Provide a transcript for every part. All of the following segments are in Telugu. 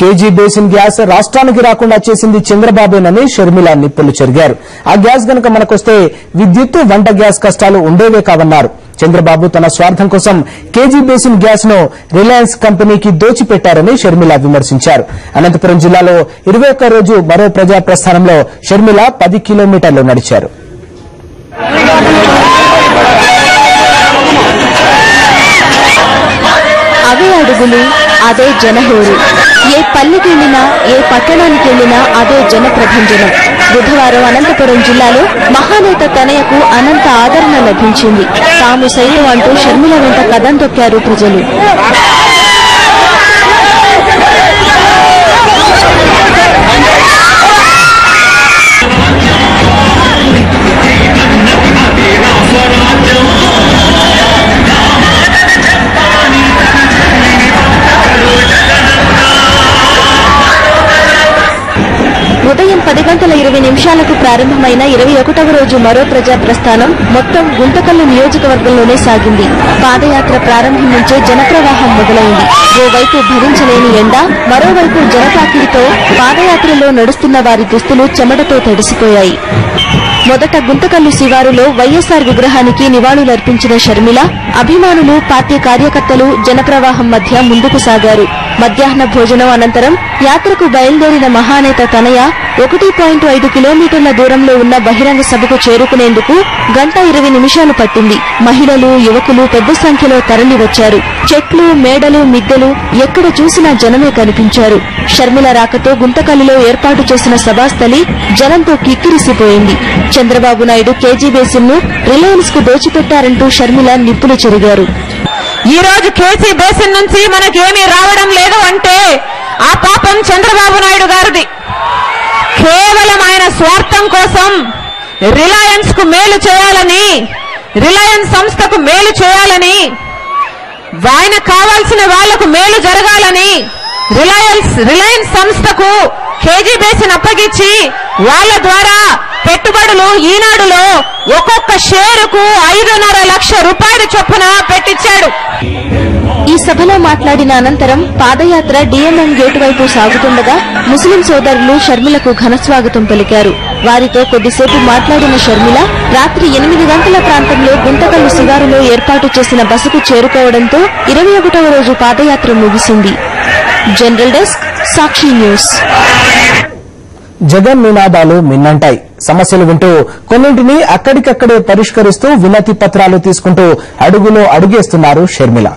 కేజీ బేసిన్ గ్యాస్ రాష్ట్రానికి రాకుండా చేసింది చంద్రబాబేనని షర్మిల నిప్పులు చెరిగారు. ఆ గ్యాస్ గనక మనకొస్తే విద్యుత్, వంట గ్యాస్ కష్టాలు ఉండేవే కావన్నారు. చంద్రబాబు తన స్వార్థం కోసం కేజీ బేసిన్ గ్యాస్ ను రిలయన్స్ కంపెనీకి దోచిపెట్టారని షర్మిల విమర్శించారు. అనంతపురం జిల్లాలో 21 రోజు మరో ప్రజా ప్రస్థానంలో షర్మిల 10 కిలోమీటర్లు నడిచారు. అవే అడుగులు, అదే జనహోరు. ఏ పల్లెకెళ్లినా, ఏ పట్టణానికెళ్లినా అదే జన ప్రభంజనం. బుధవారం అనంతపురం జిల్లాలో మహానేత తనయకు అనంత ఆదరణ లభించింది. తాము సైతం అంటూ షర్మిల వెంట కదం తొక్కారు ప్రజలు. ఉదయం 10:20 ప్రారంభమైన 21వ రోజు మరో ప్రజా ప్రస్థానం మొత్తం గుంతకల్లు నియోజకవర్గంలోనే సాగింది. పాదయాత్ర ప్రారంభం నుంచే జనప్రవాహం మొదలైంది. ఓవైపు భరించలేని ఎండ, మరోవైపు జనతాకిడితో పాదయాత్రలో నడుస్తున్న వారి దుస్తులు చెమటతో తడిసిపోయాయి. మొదట గుంతకల్లు శివారులో వైఎస్సార్ విగ్రహానికి నివాళులర్పించిన షర్మిల, అభిమానులు, పార్టీ కార్యకర్తలు జనప్రవాహం మధ్య ముందుకు సాగారు. మధ్యాహ్న భోజనం అనంతరం యాత్రకు బయలుదేరిన మహానేత తనయ 1.5 కిలోమీటర్ల దూరంలో ఉన్న బహిరంగ సభకు చేరుకునేందుకు 1:20 పట్టింది. మహిళలు, యువకులు పెద్ద సంఖ్యలో తరలివచ్చారు. చెట్లు, మేడలు, మిద్దెలు ఎక్కడ చూసినా జనమే కనిపించారు. షర్మిల రాకతో గుంతకల్లులో ఏర్పాటు చేసిన సభాస్థలి జనంతో కిక్కిరిసిపోయింది. చంద్రబాబు నాయుడు కేజీ బేసిన్ ను రిలయన్స్ కు దోచిపెట్టారంటూ షర్మిల నిప్పులు చెరిగారు. ఈ రోజు కేసీ బేసిన్ నుంచి మనకేమీ రావడం లేదు అంటే ఆ పాపం చంద్రబాబు నాయుడు గారిది. కేవలం ఆయన స్వార్థం కోసం రిలయన్స్ కు మేలు చేయాలని, రిలయన్స్ సంస్థకు మేలు చేయాలని, ఆయన కావాల్సిన వాళ్లకు మేలు జరగాలని రిలయన్స్ సంస్థకు కేజీ బేసిన్ అప్పగించి వాళ్ల ద్వారా పెట్టుబడులు ఈనాడులో ఒక్కొక్క షేరుకు 5.5 లక్షల రూపాయల చొప్పున పెట్టించాడు. ఈ సభలో మాట్లాడిన అనంతరం పాదయాత్ర డిఎంఎం గేటు వైపు సాగుతుండగా ముస్లిం సోదరులు షర్మిలకు ఘనస్వాగతం పలికారు. వారితో కొద్దిసేపు మాట్లాడిన షర్మిల రాత్రి 8 గంటల ప్రాంతంలో గుంతకల్లు శివారులో ఏర్పాటు చేసిన బసకు చేరుకోవడంతో 21వ రోజు పాదయాత్ర ముగిసింది. జనరల్ డెస్క్, సాక్షి న్యూస్. జగన్ నినాదాలు మిన్నంటాయి. సమస్యలు వింటూ కొన్నింటిని అక్కడికక్కడే పరిష్కరిస్తూ వినతి పత్రాలు తీసుకుంటూ అడుగులో అడుగేస్తున్నారు షర్మిల.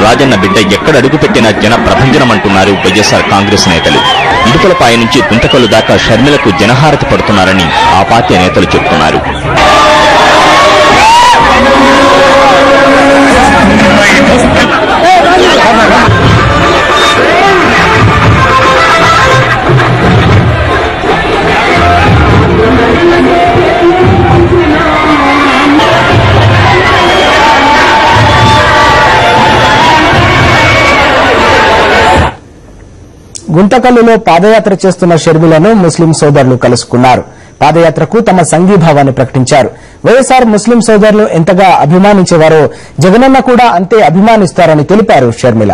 రాజన్న బిడ్డ ఎక్కడ అడుగుపెట్టినా జన ప్రభంజనమంటున్నారు వైఎస్సార్ కాంగ్రెస్ నేతలు. ఇడుకలపాయ నుంచి గుంతకల్లు దాకా షర్మిలకు జనహారతి పడుతున్నారని ఆ పార్టీ నేతలు చెబుతున్నారు. గుంతకల్లులో పాదయాత్ర చేస్తున్న షర్మిలను ముస్లిం సోదరులు కలుసుకున్నారు. పాదయాత్రకు తమ సంఘీభావాన్ని ప్రకటించారు. వైఎస్సార్ ముస్లిం సోదరులు ఎంతగా అభిమానించేవారో జగనన్న కూడా అంతే అభిమానిస్తారని తెలిపారు షర్మిల.